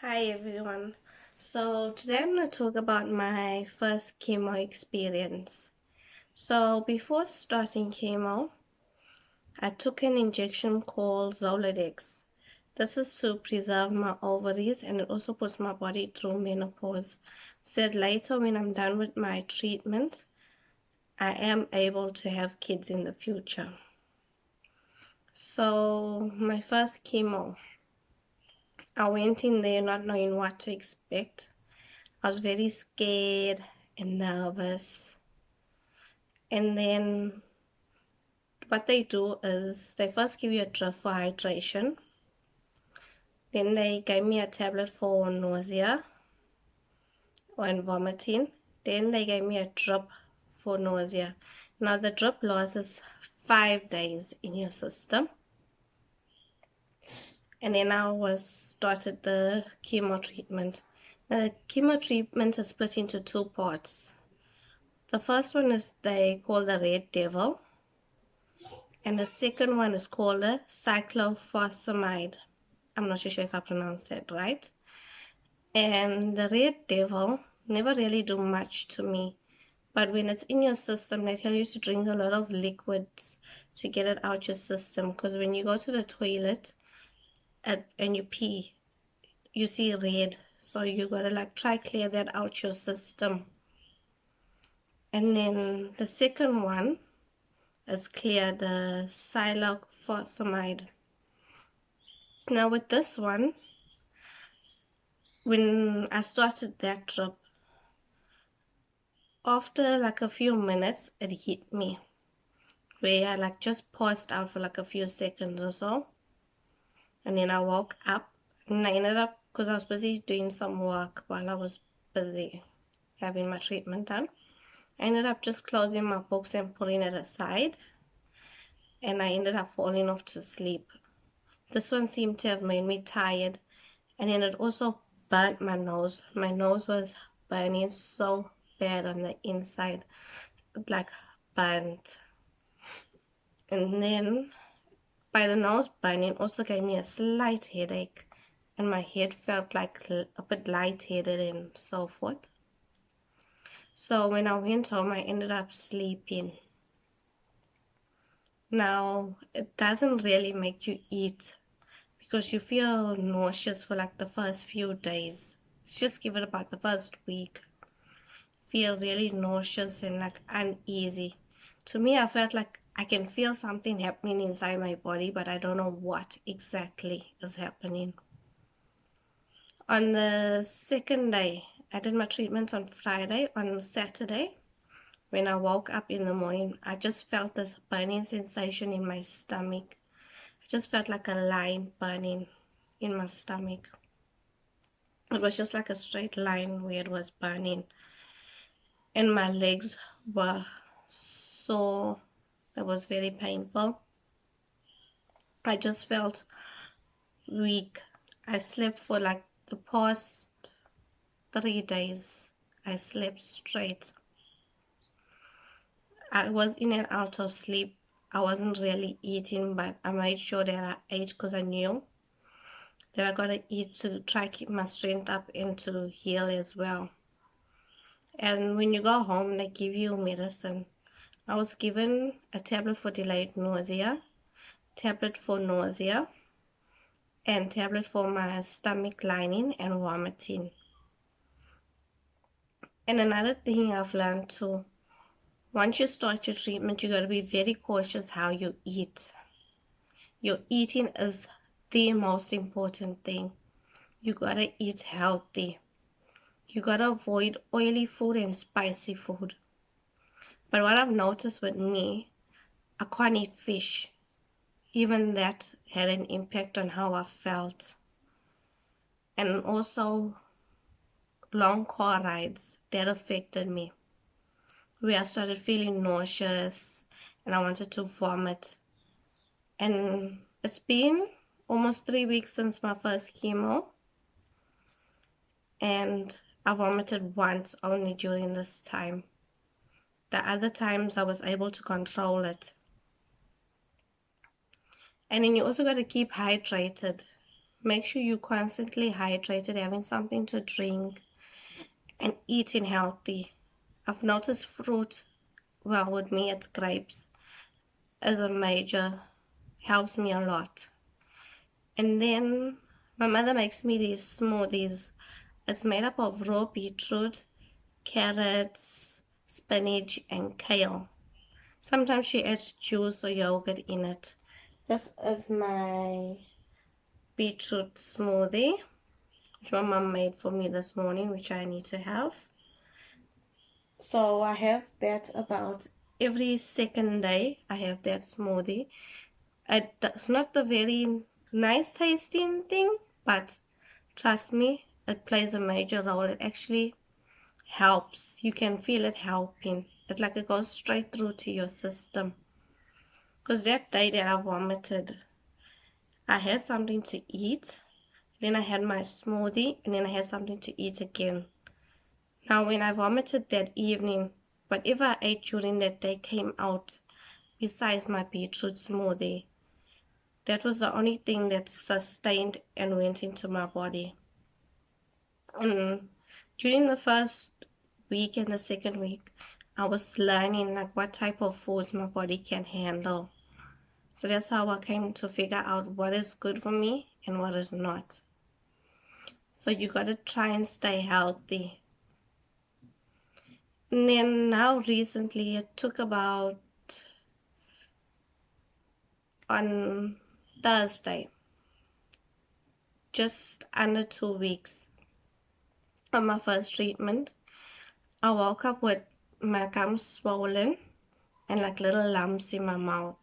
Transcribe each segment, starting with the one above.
Hi everyone. So today I'm going to talk about my first chemo experience. So before starting chemo, I took an injection called Zoladex. This is to preserve my ovaries and it also puts my body through menopause. So that later when I'm done with my treatment, I am able to have kids in the future. So my first chemo, I went in there not knowing what to expect. I was very scared and nervous. And then what they do is they first give you a drip for hydration. Then they gave me a tablet for nausea and vomiting. Then they gave me a drip for nausea. Now the drip lasts 5 days in your system. And then I was started the chemo treatment. Now the chemo treatment is split into 2 parts. The first one is they call the Red Devil, and the second one is called the cyclophosphamide. I'm not sure if I pronounced that right. And the Red Devil never really do much to me, but when it's in your system, they tell you to drink a lot of liquids to get it out your system, because when you go to the toilet and you pee, you see red, so you gotta like try clear that out your system. And then the second one is clear, the cyclophosphamide. Now with this one, when I started that drip, after like a few minutes it hit me, where I like just paused out for like a few seconds or so, and then I woke up and I ended up, because I was busy doing some work while I was busy having my treatment done, I ended up just closing my books and putting it aside, and I ended up falling off to sleep. This one seemed to have made me tired, and then it also burnt my nose. My nose was burning so bad on the inside, like burnt. And then by the nose burning also gave me a slight headache, and my head felt like a bit lightheaded and so forth. So when I went home, I ended up sleeping. Now it doesn't really make you eat because you feel nauseous for like the first few days. Just give it about the first week. Feel really nauseous and like uneasy. To me, I felt like I can feel something happening inside my body, but I don't know what exactly is happening. On the second day, I did my treatment on Friday. On Saturday, when I woke up in the morning, I just felt this burning sensation in my stomach. I just felt like a line burning in my stomach. It was just like a straight line where it was burning. And my legs were sore. It was very painful. I just felt weak. I slept for like the past 3 days. I slept straight. I was in and out of sleep. I wasn't really eating, but I made sure that I ate because I knew that I gotta eat to try keep my strength up and to heal as well. And when you go home, they give you medicine. I was given a tablet for delayed nausea, tablet for nausea, and tablet for my stomach lining and vomiting. And another thing I've learned too, once you start your treatment, you got to be very cautious how you eat. Your eating is the most important thing. You got to eat healthy. You got to avoid oily food and spicy food. But what I've noticed with me, I can't eat fish. Even that had an impact on how I felt. And also long car rides, that affected me. Where I started feeling nauseous and I wanted to vomit. And it's been almost 3 weeks since my first chemo, and I vomited once only during this time. The other times I was able to control it. And then you also got to keep hydrated. Make sure you constantly hydrated, having something to drink and eating healthy. I've noticed fruit, well, with me it's grapes, as a major, helps me a lot. And then my mother makes me these smoothies. It's made up of raw beetroot, carrots, spinach, and kale. Sometimes she adds juice or yogurt in it. This is my beetroot smoothie, which my mom made for me this morning, which I need to have. So I have that about every second day. I have that smoothie. It's not the very nice tasting thing, but trust me, it plays a major role. It actually helps. You can feel it helping. It goes straight through to your system. Because that day that I vomited, I had something to eat, then I had my smoothie, and then I had something to eat again. Now, when I vomited that evening, whatever I ate during that day came out besides my beetroot smoothie. That was the only thing that sustained and went into my body. And during the first week and the second week, I was learning what type of foods my body can handle. So that's how I came to figure out what is good for me and what is not. So you gotta try and stay healthy. And then now recently, it took about on Thursday, just under 2 weeks of my first treatment, I woke up with my gums swollen and little lumps in my mouth.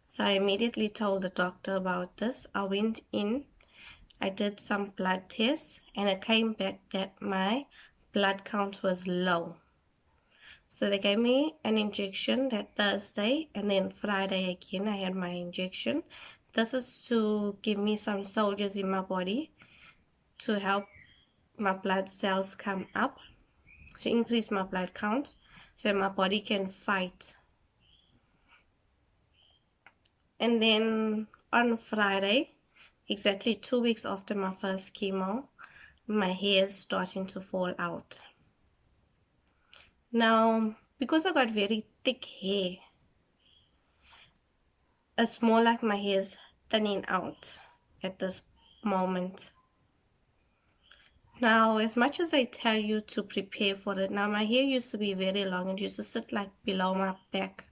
So I immediately told the doctor about this. I went in, I did some blood tests, and it came back that my blood count was low. So they gave me an injection that Thursday, and then Friday again I had my injection. This is to give me some soldiers in my body to help my blood cells come up, to increase my blood count so that my body can fight. And then on Friday, exactly 2 weeks after my first chemo, my hair is starting to fall out. Now, because I got very thick hair, it's more like my hair is thinning out at this moment. Now, as much as I tell you to prepare for it, now my hair used to be very long. It used to sit below my back,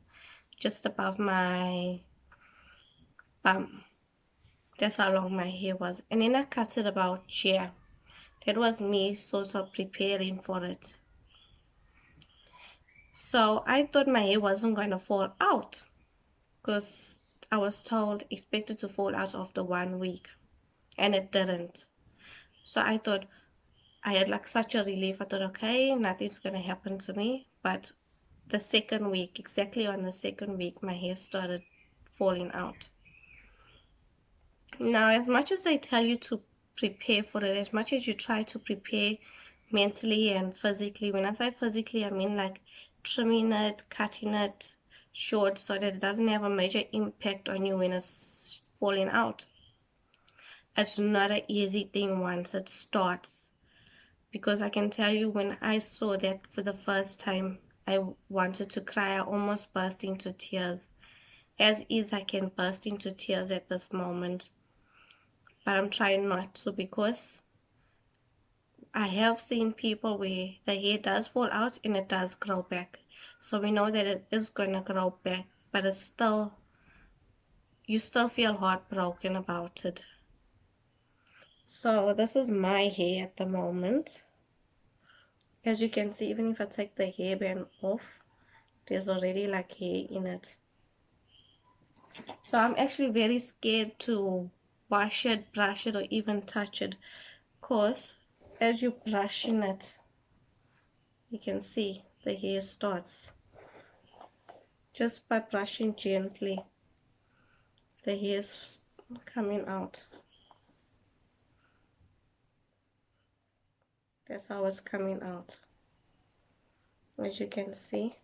just above my bum. That's how long my hair was. And then I cut it about here. That was me sort of preparing for it. So I thought my hair wasn't going to fall out because I was told expected to fall out after 1 week, and it didn't. So I thought, I had such a relief. I thought, okay, nothing's going to happen to me. But the second week, exactly on the second week, my hair started falling out. Now, as much as I tell you to prepare for it, as much as you try to prepare mentally and physically, when I say physically, I mean trimming it, cutting it short so that it doesn't have a major impact on you when it's falling out. It's not an easy thing once it starts, because I can tell you, when I saw that for the first time, I wanted to cry. I almost burst into tears. As is, I can burst into tears at this moment, but I'm trying not to, because I have seen people where the hair does fall out and it does grow back. So we know that it is going to grow back, but it's still, you still feel heartbroken about it. So this is my hair at the moment. As you can see, even if I take the hairband off, there's already hair in it. So I'm actually very scared to wash it, brush it, or even touch it, because as you're brushing it, you can see the hair starts. Just by brushing gently, the hair is coming out. That's how it's coming out, as you can see.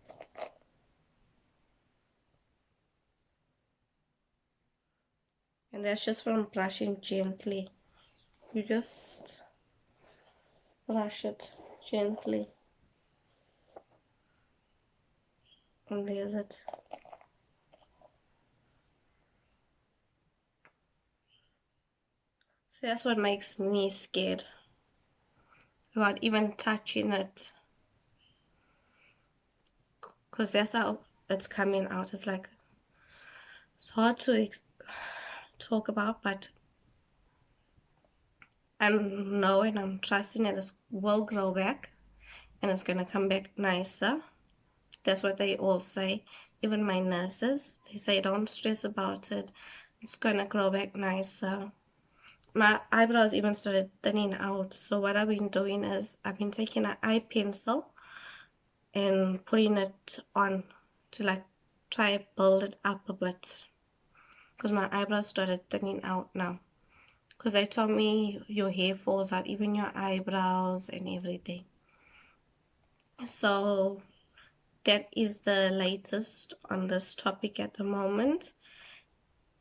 And that's just from brushing gently. You just brush it gently. And there's it. So that's what makes me scared about even touching it. Because that's how it's coming out. It's like, it's hard to talk about, but I know and I'm trusting that it will grow back and it's going to come back nicer. That's what they all say. Even my nurses, they say don't stress about it. It's going to grow back nicer. My eyebrows even started thinning out. So what I've been doing is I've been taking an eye pencil and putting it on to like try build it up a bit. Because my eyebrows started thinning out now. Because they told me your hair falls out, even your eyebrows and everything. So that is the latest on this topic at the moment.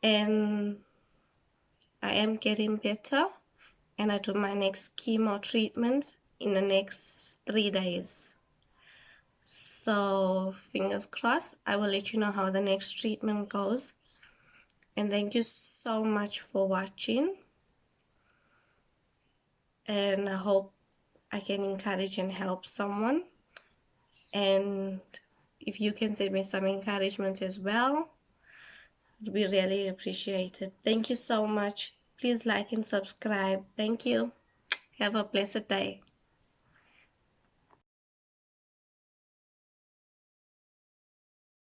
And I am getting better. And I do my next chemo treatment in the next 3 days. So fingers crossed. I will let you know how the next treatment goes. And thank you so much for watching. And I hope I can encourage and help someone. And if you can send me some encouragement as well, it would be really appreciated. Thank you so much. Please like and subscribe. Thank you. Have a blessed day.